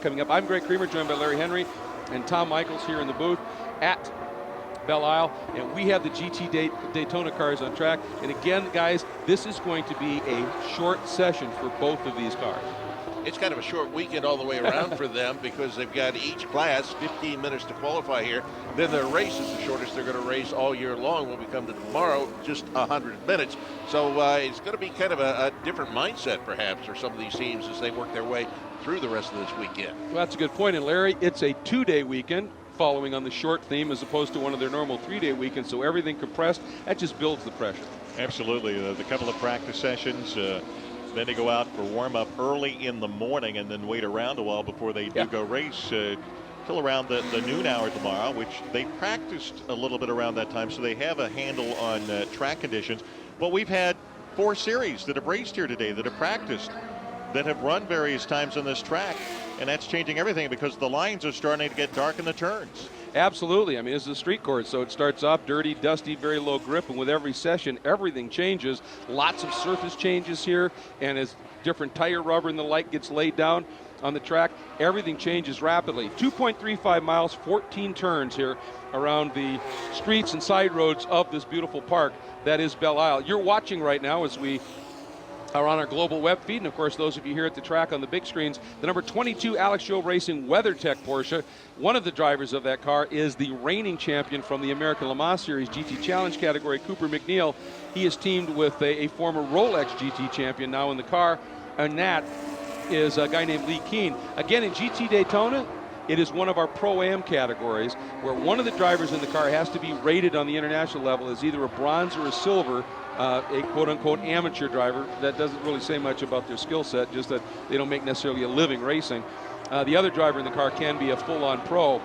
Coming up, I'm Greg Creamer, joined by Larry Henry and Tom Michaels here in the booth at Belle Isle, and we have the GT Daytona cars on track. And again, guys, this is going to be a short session for both of these cars. It's kind of a short weekend all the way around for them because they've got each class 15 minutes to qualify here. Then their race is the shortest they're going to race all year long when we come to tomorrow, just 100 minutes. So it's going to be kind of a different mindset perhaps for some of these teams as they work their way through the rest of this weekend. Well, that's a good point. And Larry, it's a 2-day weekend following on the short theme as opposed to one of their normal 3-day weekends. So everything compressed, that just builds the pressure. Absolutely. The couple of practice sessions, then they go out for warm-up early in the morning and then wait around a while before they do go race till around the noon hour tomorrow, which they practiced a little bit around that time, so they have a handle on track conditions. Well, we've had 4 series that have raced here today that have practiced, that have run various times on this track, and that's changing everything because the lines are starting to get dark in the turns. Absolutely. I mean, this is a street course, so it starts off dirty, dusty, very low grip, and with every session, everything changes. Lots of surface changes here, and as different tire rubber and the like gets laid down on the track, everything changes rapidly. 2.35 miles, 14 turns here around the streets and side roads of this beautiful park that is Belle Isle. You're watching right now as we are on our global web feed, and of course those of you here at the track on the big screens, the number 22 Alex Job Racing WeatherTech Porsche. One of the drivers of that car is the reigning champion from the American Le Mans Series GT Challenge category, Cooper McNeil. He is teamed with a former Rolex GT champion now in the car, and that is a guy named Lee Keen. Again, in GT Daytona, it is one of our Pro-Am categories where one of the drivers in the car has to be rated on the international level as either a bronze or a silver, a quote-unquote amateur driver. That doesn't really say much about their skill set, just that they don't make necessarily a living racing. The other driver in the car can be a full-on pro.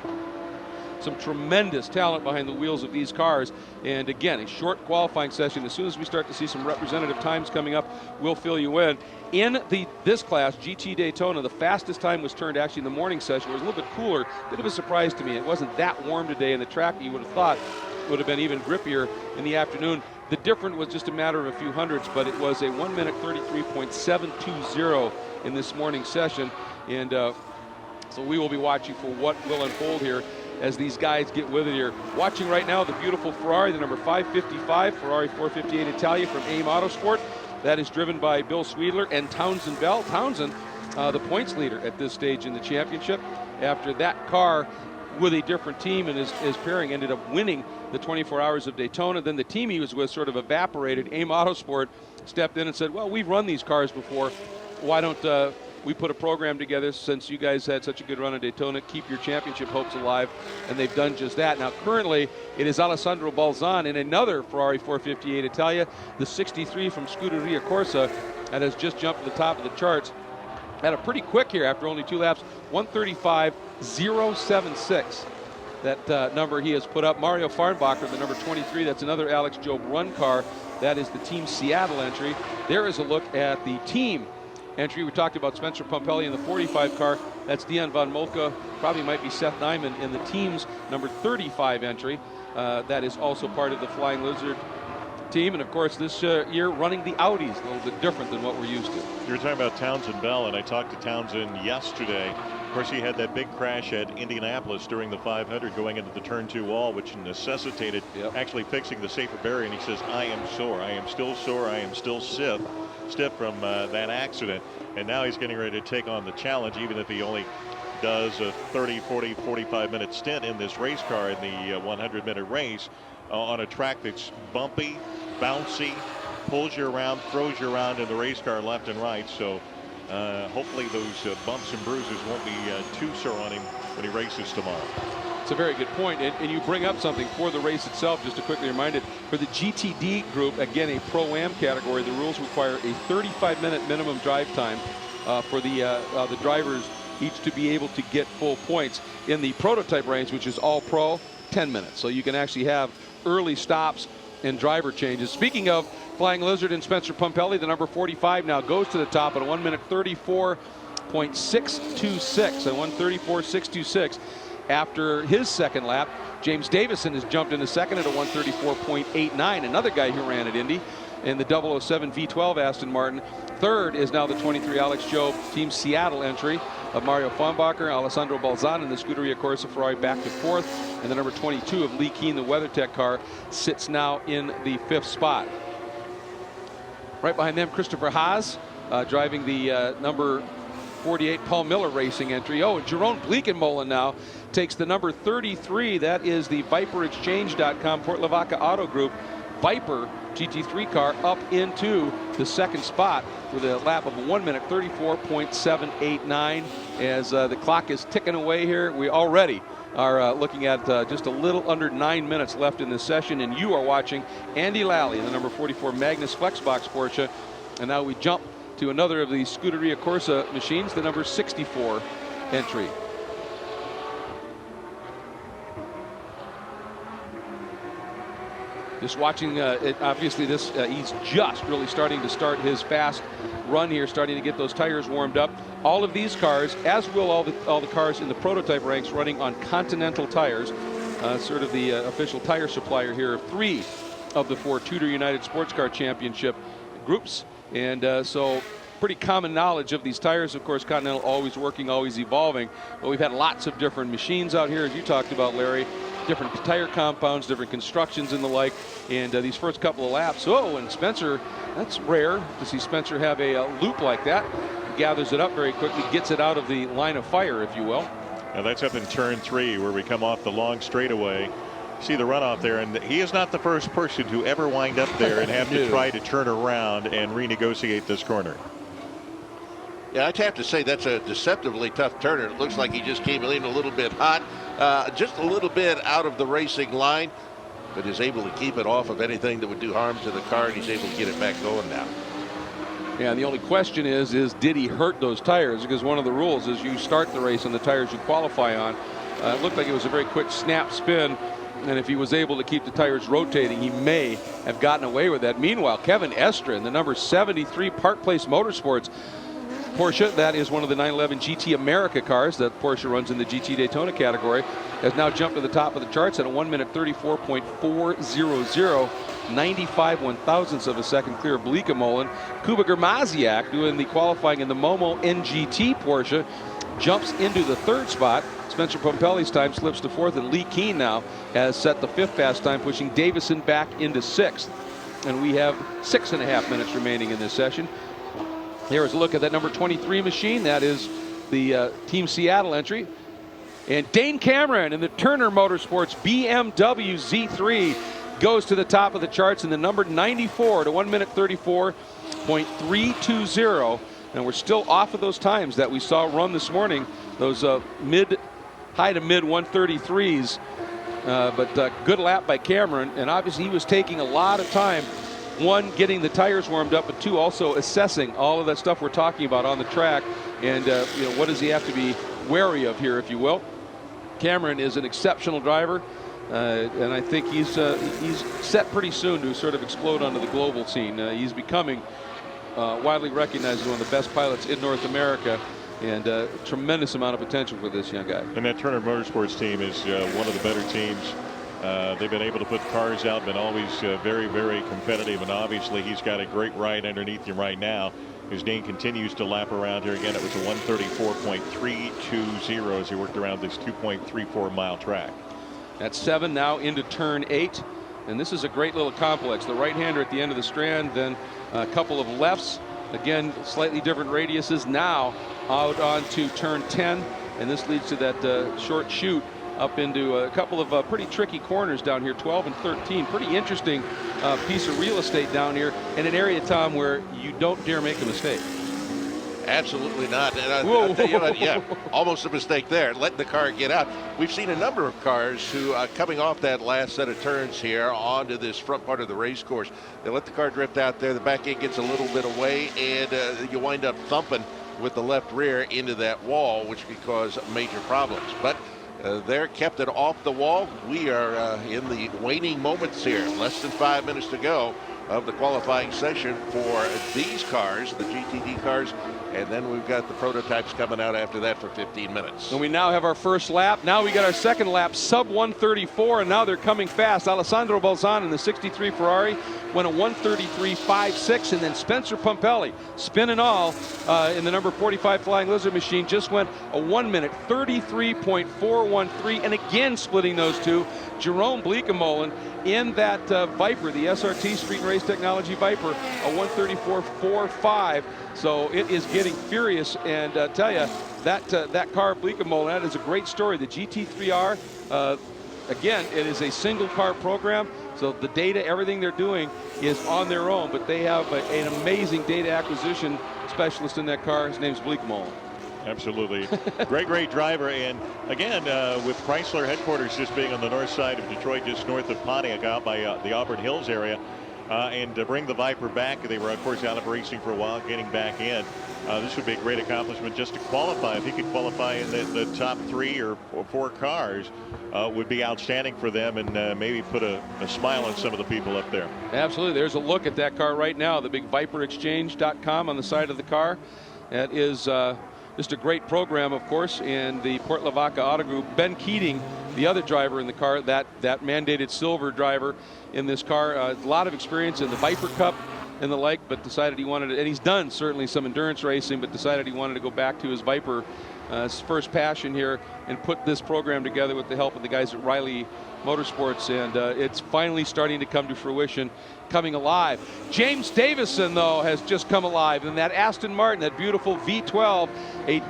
Some tremendous talent behind the wheels of these cars. And again, a short qualifying session. As soon as we start to see some representative times coming up, we'll fill you in. In this class, GT Daytona, the fastest time was turned actually in the morning session. It was a little bit cooler. Bit of a surprise to me. It wasn't that warm today, and the track you would have thought would have been even grippier in the afternoon. The difference was just a matter of a few hundredths, but it was a 1 minute 33.720 in this morning's session. And so we will be watching for what will unfold here as these guys get with it here. Watching right now the beautiful Ferrari, the number 555, Ferrari 458 Italia from AIM Autosport. That is driven by Bill Sweedler and Townsend Bell. Townsend, the points leader at this stage in the championship. After that car with a different team and his pairing ended up winning the 24 Hours of Daytona. Then the team he was with sort of evaporated. AIM Autosport stepped in and said, well, we've run these cars before. Why don't we put a program together since you guys had such a good run at Daytona, keep your championship hopes alive, and they've done just that. Now currently it is Alessandro Balzan in another Ferrari 458 Italia, the 63 from Scuderia Corsa, that has just jumped to the top of the charts. Had a pretty quick here after only 2 laps, 135.076. That number he has put up. Mario Farnbacher, the number 23, that's another Alex Job run car. That is the Team Seattle entry. There is a look at the team entry. We talked about Spencer Pumpelly in the 45 car. That's Dion von Moltke. Probably might be Seth Nyman in the team's number 35 entry. That is also part of the Flying Lizard team. And of course this year running the Audis, a little bit different than what we're used to. You were talking about Townsend Bell, and I talked to Townsend yesterday. Of course, he had that big crash at Indianapolis during the 500 going into the turn 2 wall, which necessitated actually fixing the safer barrier. And he says, I am sore. I am still sore. I am still stiff from that accident. And now he's getting ready to take on the challenge, even if he only does a 30, 40, 45-minute stint in this race car in the 100-minute race on a track that's bumpy, bouncy, pulls you around, throws you around in the race car left and right. So hopefully those bumps and bruises won't be too sore on him when he races tomorrow. It's a very good point, and you bring up something for the race itself. Just to quickly remind it, for the GTD group, again a Pro-Am category, the rules require a 35-minute minimum drive time for the drivers each to be able to get full points. In the prototype range, which is all pro, 10 minutes. So you can actually have early stops and driver changes. Speaking of Flying Lizard and Spencer Pumpelly, the number 45 now goes to the top at a 1 minute 34.626, a 1:34.626. After his second lap, James Davison has jumped into second at a 1:34.89. Another guy who ran at Indy in the 007 V12 Aston Martin. Third is now the 23 Alex Job Team Seattle entry. of Mario Fahnbacher, Alessandro Balzan in the Scuderia Corsa Ferrari back to 4th. And the number 22 of Lee Keen, the WeatherTech car, sits now in the 5th spot. Right behind them, Christopher Haas driving the number 48 Paul Miller Racing entry. Oh, and Jerome Bleekenmolen now takes the number 33. That is the ViperExchange.com Port Lavaca Auto Group Viper GT3 car up into the 2nd spot with a lap of 1 minute 34.789. As the clock is ticking away here, we already are looking at just a little under 9 minutes left in this session, and you are watching Andy Lally in the number 44 Magnus Flexbox Porsche. And now we jump to another of the Scuderia Corsa machines, the number 64 entry. Just watching, obviously this, he's just really starting to start his fast run here, starting to get those tires warmed up. All of these cars, as will all the cars in the prototype ranks, running on Continental tires, sort of the official tire supplier here of 3 of the 4 Tudor United Sports Car Championship groups. And so pretty common knowledge of these tires. Of course, Continental always working, always evolving. But we've had lots of different machines out here, as you talked about, Larry. Different tire compounds, different constructions and the like. And these first couple of laps, oh, and Spencer, that's rare to see Spencer have a loop like that. He gathers it up very quickly, gets it out of the line of fire, if you will. Now that's up in turn 3 where we come off the long straightaway. See the runoff there, and he is not the first person to ever wind up there and have to try to turn around and renegotiate this corner. Yeah, I'd have to say that's a deceptively tough turner. It looks like he just came in a little bit hot, just a little bit out of the racing line, but is able to keep it off of anything that would do harm to the car, and he's able to get it back going now. Yeah, and the only question is did he hurt those tires? Because one of the rules is you start the race on the tires you qualify on. It looked like it was a very quick snap spin, and if he was able to keep the tires rotating, he may have gotten away with that. Meanwhile, Kevin Estrin, the number 73 Park Place Motorsports Porsche, that is one of the 911 GT America cars that Porsche runs in the GT Daytona category, has now jumped to the top of the charts at a 1 minute 34.400, 95 one-thousandths of a second clear of Bleekenmolen. Kuba Germasiak, doing the qualifying in the Momo NGT Porsche, jumps into the 3rd spot. Spencer Pompelli's time slips to 4th, and Lee Keen now has set the 5th fast time, pushing Davison back into 6th. And we have 6.5 minutes remaining in this session. Here is a look at that number 23 machine. That is the Team Seattle entry. And Dane Cameron in the Turner Motorsports BMW Z3 goes to the top of the charts in the number 94 to 1 minute 34.320. And we're still off of those times that we saw run this morning, those high to mid 133s. But good lap by Cameron, and obviously he was taking a lot of time. 1, getting the tires warmed up, but 2, also assessing all of that stuff we're talking about on the track. And what does he have to be wary of here, if you will? Cameron is an exceptional driver, and I think he's set pretty soon to sort of explode onto the global scene. He's becoming widely recognized as one of the best pilots in North America, and a tremendous amount of potential for this young guy. And that Turner Motorsports team is one of the better teams. They've been able to put cars out, been always very, very competitive, and obviously he's got a great ride underneath him right now. His name continues to lap around here. Again, it was a 134.320 as he worked around this 2.34 mile track. That's 7 now into turn 8, and this is a great little complex. The right-hander at the end of the strand, then a couple of lefts, again slightly different radiuses. Now out onto turn 10, and this leads to that short chute up into a couple of pretty tricky corners down here, 12 and 13. Pretty interesting piece of real estate down here in an area, Tom, where you don't dare make a mistake. Absolutely not. And I'll tell you what, yeah, almost a mistake there, letting the car get out. We've seen a number of cars who, coming off that last set of turns here onto this front part of the race course, they let the car drift out there. The back end gets a little bit away, and you wind up thumping with the left rear into that wall, which can cause major problems. But they're kept it off the wall. We are in the waning moments here. Less than 5 minutes to go of the qualifying session for these cars, the GTD cars, and then we've got the prototypes coming out after that for 15 minutes. And we now have our first lap. Now we got our second lap, sub 134, and now they're coming fast. Alessandro Balzan in the 63 Ferrari went a 133.56, and then Spencer Pumpelly, spin and all, in the number 45 Flying Lizard machine, just went a 1 minute 33.413, and again splitting those two. Jerome Bleekemolen in that Viper, the SRT Street and Race Technology Viper, a 134.45. So it is getting furious, and tell you that car Bleekemolen, that is a great story. The GT3R, again, it is a single car program, so the data, everything they're doing is on their own, but they have an amazing data acquisition specialist in that car. His name's Bleekemolen. Absolutely. Great driver. And again, with Chrysler headquarters just being on the north side of Detroit, just north of Pontiac, out by the Auburn Hills area, and to bring the Viper back, they were, of course, out of racing for a while, getting back in. This would be a great accomplishment just to qualify. If he could qualify in the top 3 or 4 cars, would be outstanding for them, and maybe put a smile on some of the people up there. Absolutely. There's a look at that car right now, the big ViperExchange.com on the side of the car. That is just a great program, of course, and the Port Lavaca Auto Group. Ben Keating, the other driver in the car, that mandated silver driver in this car, a lot of experience in the Viper Cup and the like, but decided he wanted to, and he's done certainly some endurance racing, but decided he wanted to go back to his Viper, his first passion here, and put this program together with the help of the guys at Riley Motorsports, and it's finally starting to come to fruition, coming alive. James Davison, though, has just come alive, and that Aston Martin, that beautiful V12, a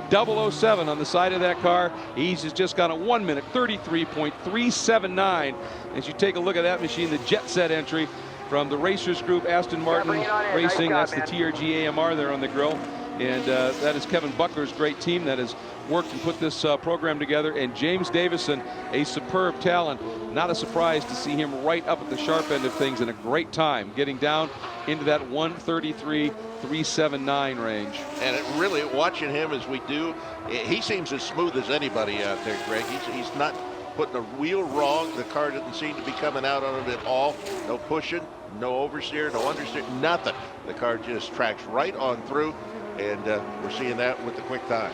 007 on the side of that car. He's just got a 1 minute 33.379. As you take a look at that machine, the Jet Set entry from the Racers Group, Aston Martin Racing. That's the TRG AMR there on the grill. And that is Kevin Buckler's great team that has worked and put this program together. And James Davison, a superb talent. Not a surprise to see him right up at the sharp end of things, and a great time getting down into that 133.379 range. And it really, watching him as we do, he seems as smooth as anybody out there, Greg. He's not putting a wheel wrong. The car doesn't seem to be coming out on him at all. No pushing, no oversteer, no understeer, nothing. The car just tracks right on through, and we're seeing that with the quick time.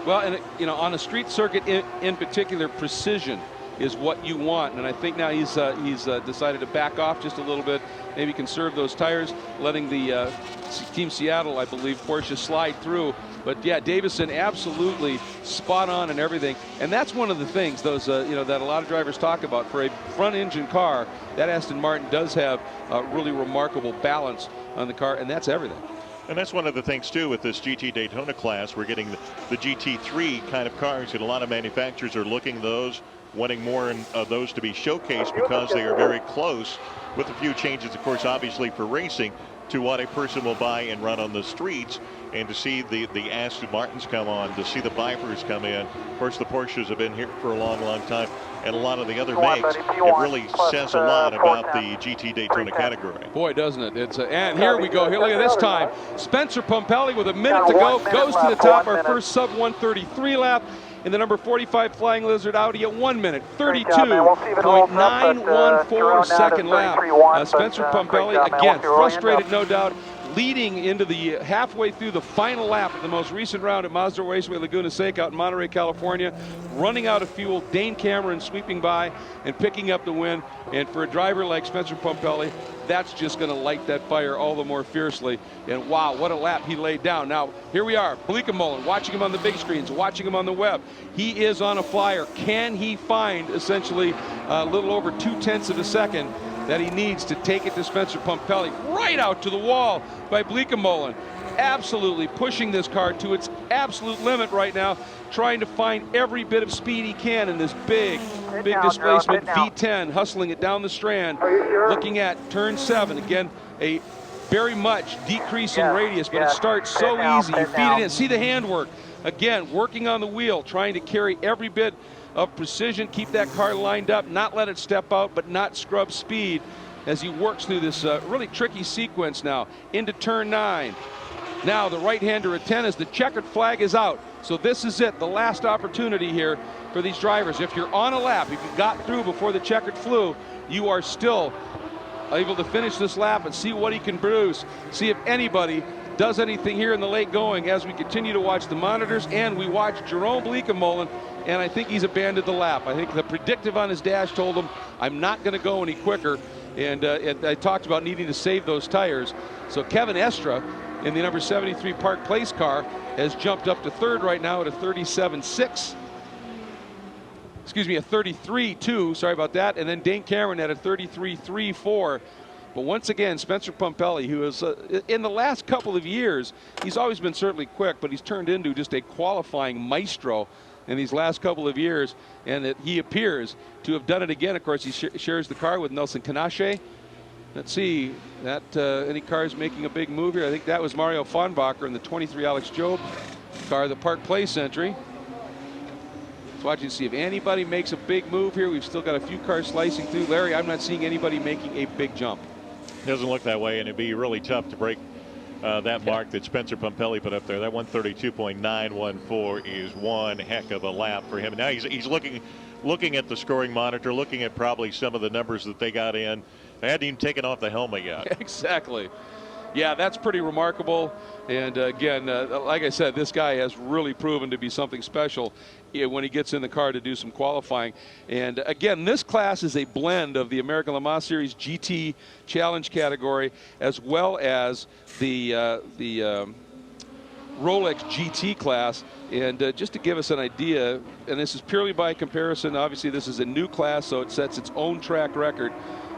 Well, and you know, on a street circuit in particular, precision is what you want, and I think now he's decided to back off just a little bit, maybe conserve those tires, letting the Team Seattle, I believe, Porsche slide through. But yeah, Davison absolutely spot on and everything, and that's one of the things those you know, that a lot of drivers talk about. For a front engine car, that Aston Martin does have really remarkable balance on the car, and that's everything. And that's one of the things, too, with this GT Daytona class. We're getting the GT3 kind of cars, and a lot of manufacturers are looking at those, wanting more of those to be showcased because they are very close, with a few changes, of course, obviously for racing, to what a person will buy and run on the streets. And to see the Aston Martins come on, to see the Vipers come in. Of course, the Porsches have been here for a long, long time, and a lot of the other makes. It really says a lot about the GT Daytona category. Boy, doesn't it? It's and here we go. Here, look at this time. Spencer Pumpelly with a minute to go goes to the top. Our first sub 133 lap in the number 45 Flying Lizard Audi at 1 minute 32.914 second lap. Spencer Pumpelly, again, frustrated, no doubt, leading into the halfway through the final lap of the most recent round at Mazda Raceway Laguna Seca out in Monterey, California, running out of fuel. Dane Cameron sweeping by and picking up the win. And for a driver like Spencer Pumpelly, that's just going to light that fire all the more fiercely. And wow, what a lap he laid down. Now, here we are, Bleekemolen, watching him on the big screens, watching him on the web. He is on a flyer. Can he find essentially a little over 0.2 of a second that he needs to take it to Spencer Pumpelly? Right out to the wall by Bleekemolen. Absolutely pushing this car to its absolute limit right now, trying to find every bit of speed he can in this big displacement V10, hustling it down the strand, looking at turn 7. Again, a very much decreasing radius, but it starts so easy. You feed it in. See the handwork. Again, working on the wheel, trying to carry every bit of precision, keep that car lined up, not let it step out, but not scrub speed as he works through this really tricky sequence now into turn 9. Now the right-hander at 10 as the checkered flag is out. So this is it, the last opportunity here for these drivers. If you're on a lap, if you got through before the checkered flew, you are still able to finish this lap and see what he can produce. See if anybody does anything here in the late going as we continue to watch the monitors and we watch Jerome Bleekemolen, and I think he's abandoned the lap. I think the predictive on his dash told him, I'm not going to go any quicker, and I talked about needing to save those tires. So Kevin Estra in the number 73 Park Place car has jumped up to third right now at a 37.6. Excuse me, a 33.2, sorry about that, and then Dane Cameron at a 33.34. But once again, Spencer Pumpelly, who is in the last couple of years, he's always been certainly quick, but he's turned into just a qualifying maestro in these last couple of years, and that he appears to have done it again. Of course, he shares the car with Nelson Canache. Let's see, that any cars making a big move here? I think that was Mario Fonbacher in the 23 Alex Job car, the Park Place entry. Let's watch and see if anybody makes a big move here. We've still got a few cars slicing through. Larry, I'm not seeing anybody making a big jump. Doesn't look that way, and it'd be really tough to break that mark that Spencer Pumpelly put up there. That 132.914 is one heck of a lap for him. Now he's looking at the scoring monitor, looking at probably some of the numbers that they got in. They hadn't even taken off the helmet yet. Exactly. Yeah, that's pretty remarkable. And again, like I said, this guy has really proven to be something special when he gets in the car to do some qualifying. And again, this class is a blend of the American Le Mans Series GT Challenge category as well as the Rolex GT class. And just to give us an idea, and this is purely by comparison, obviously this is a new class, so it sets its own track record.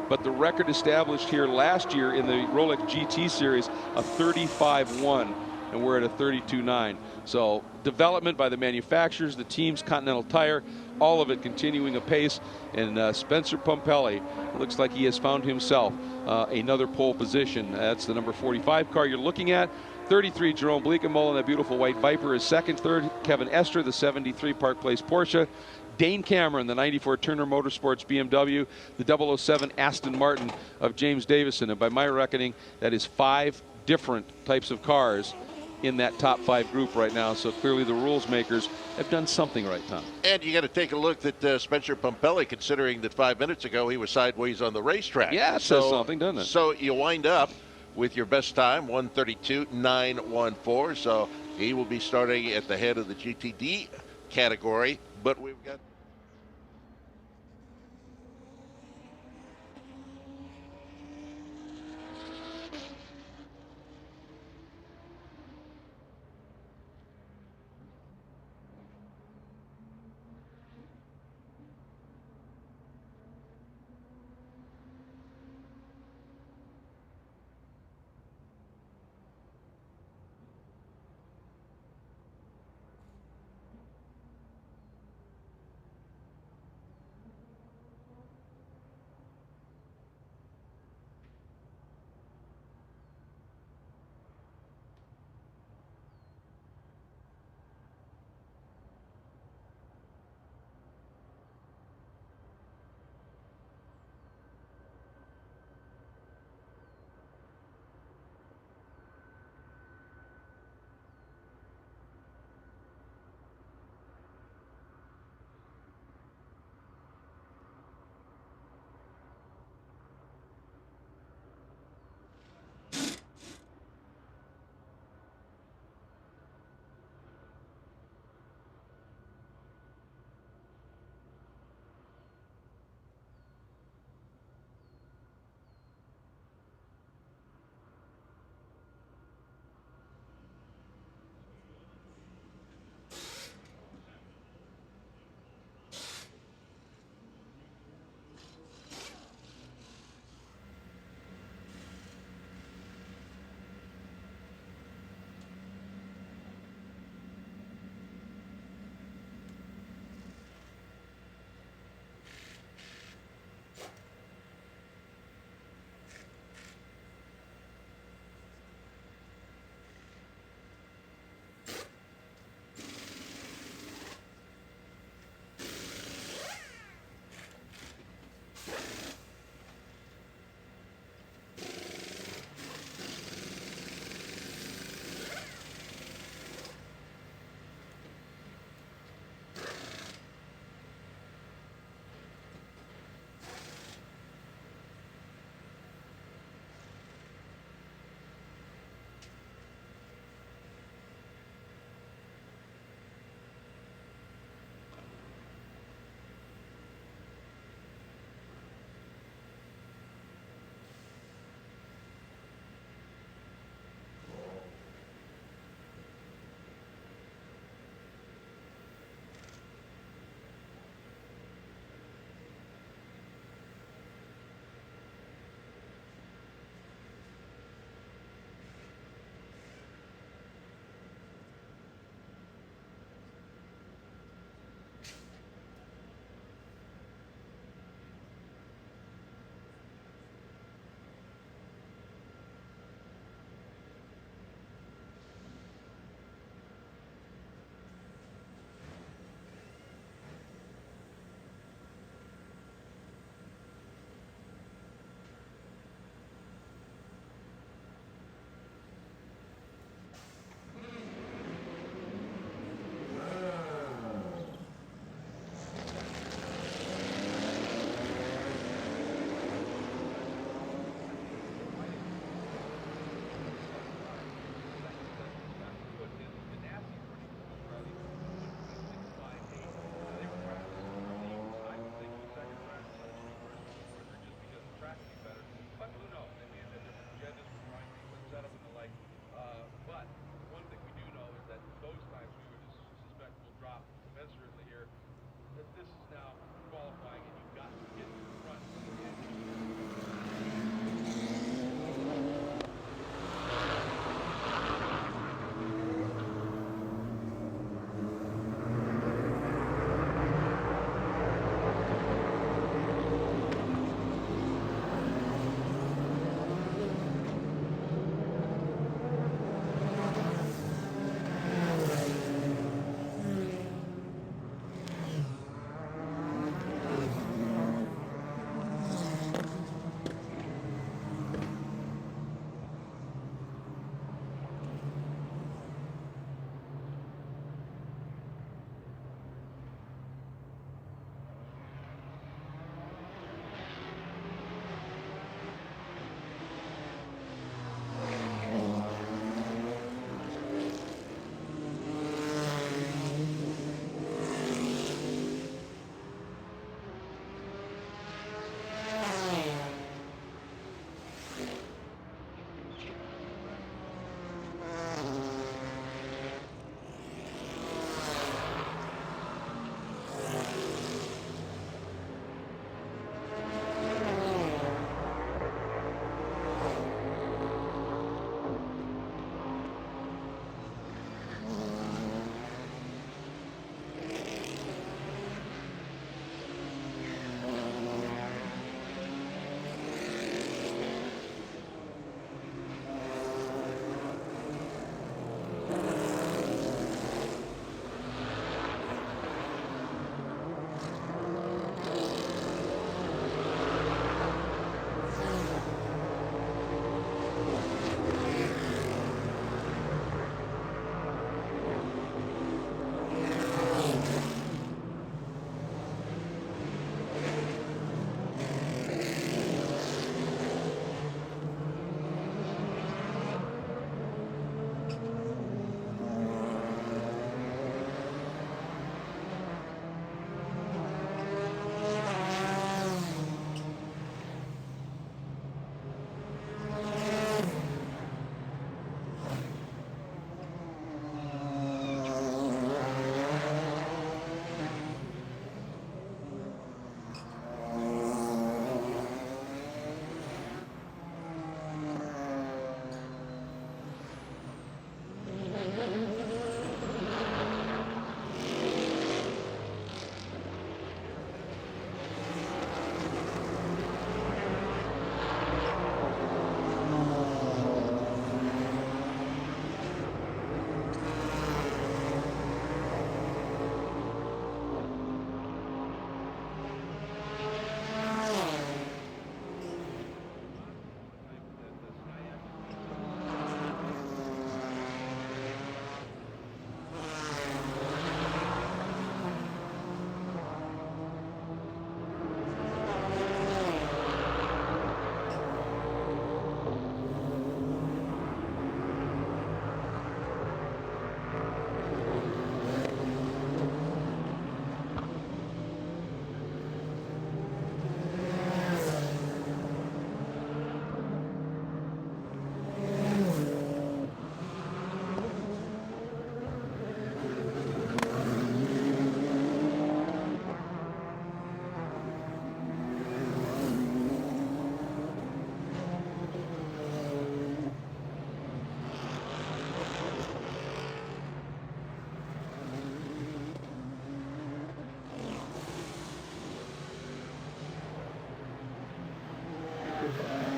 But the record established here last year in the Rolex GT Series, a 35.1, and we're at a 32.9. So development by the manufacturers, the teams, Continental Tire, all of it continuing apace. And Spencer Pumpelly looks like he has found himself another pole position. That's the number 45 car you're looking at. 33, Jerome Bleekemolen, that beautiful white Viper, is second. Third, Kevin Estra, the 73 Park Place Porsche. Dane Cameron, the 94 Turner Motorsports BMW, the 007 Aston Martin of James Davison. And by my reckoning, that is 5 different types of cars in that top 5 group right now. So clearly the rules makers have done something right, Tom. And you got to take a look at Spencer Pumpelly, considering that 5 minutes ago he was sideways on the racetrack. Yeah, it says something, doesn't it? So you wind up with your best time, 132.914. So he will be starting at the head of the GTD category. But we've got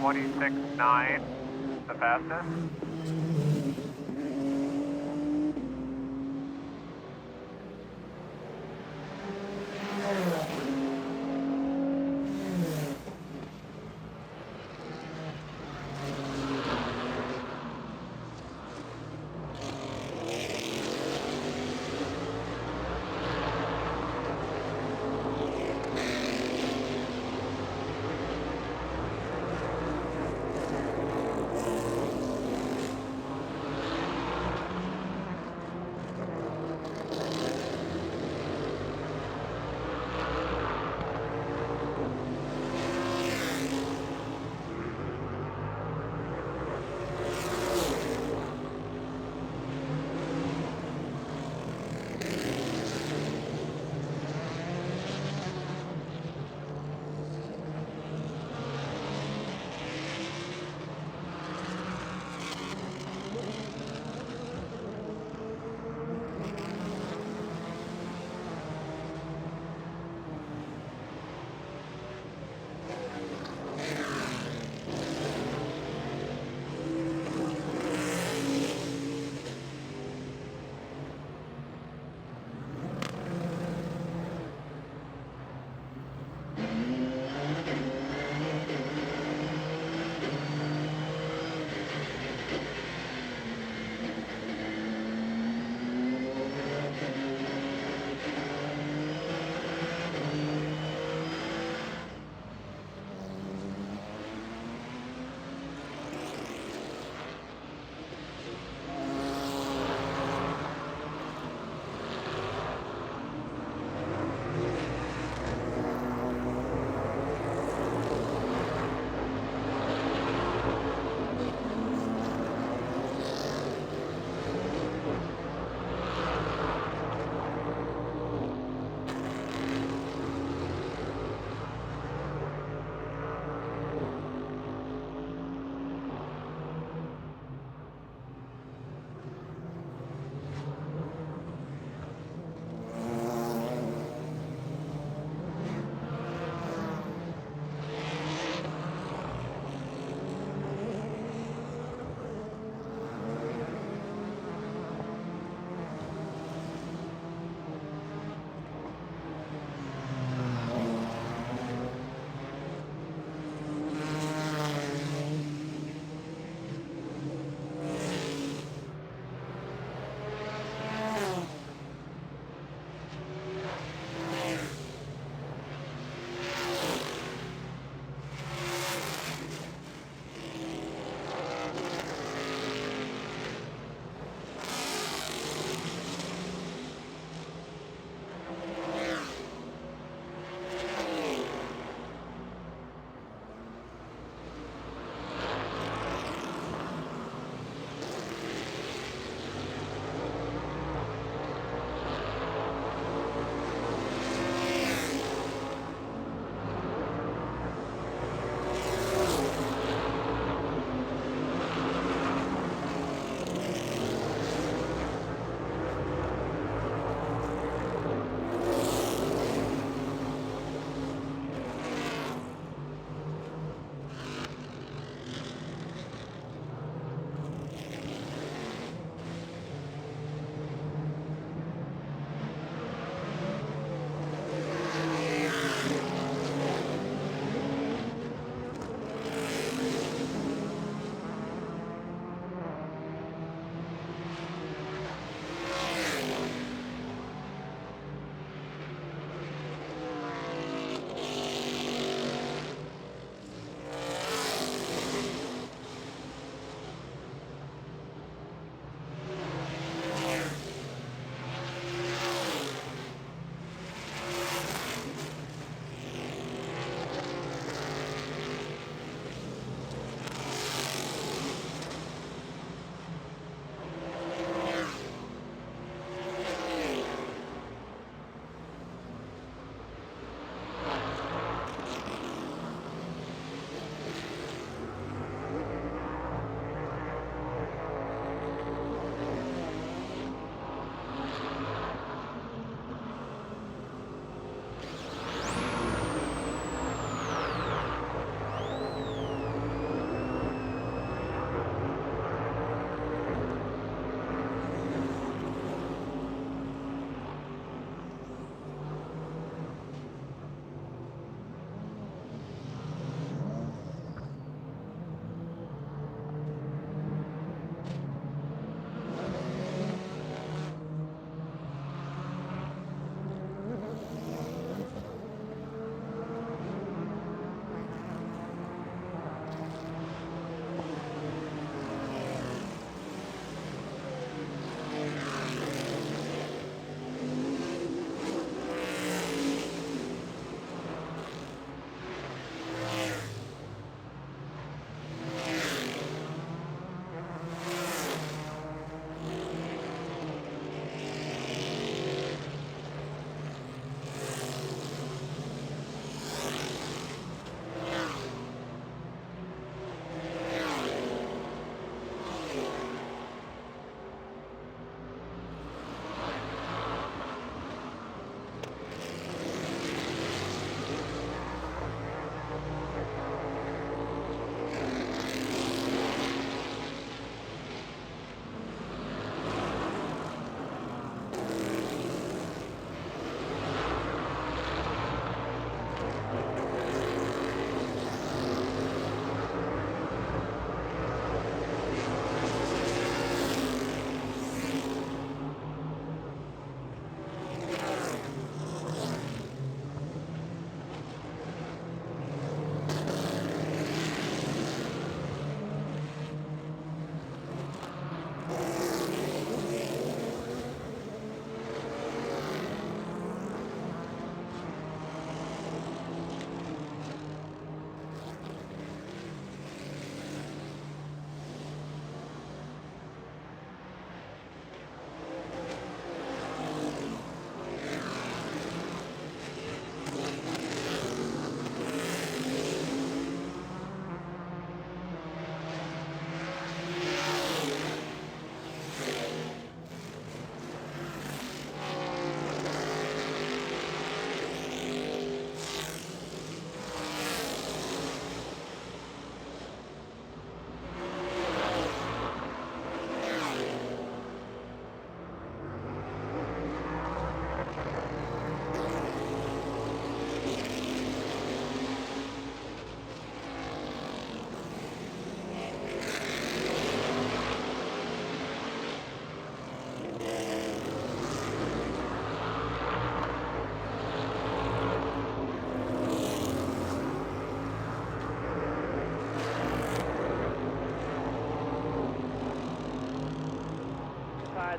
26.9, the fastest.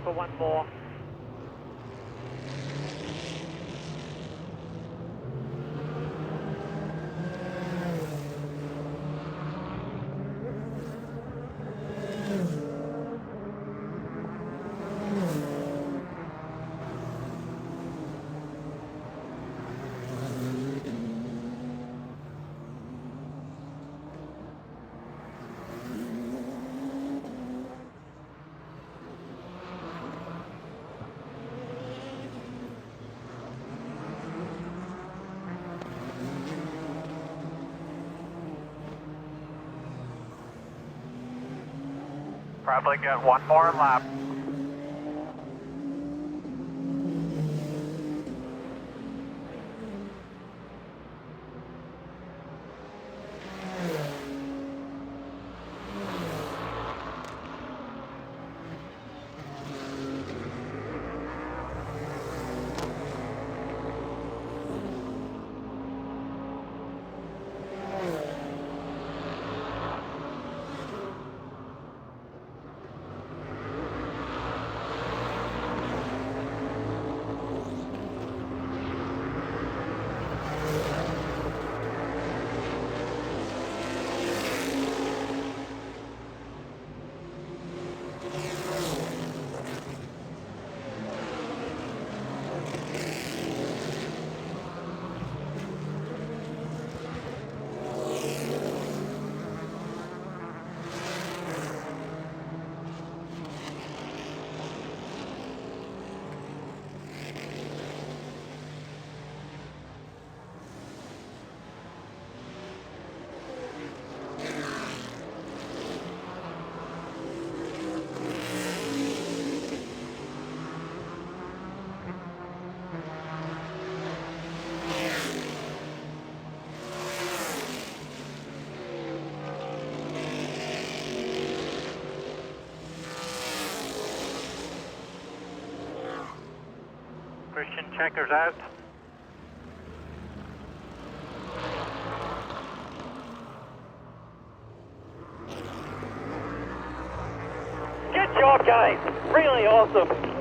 for one more. Probably get one more lap. Christian checkers out. Good job, guys. Really awesome.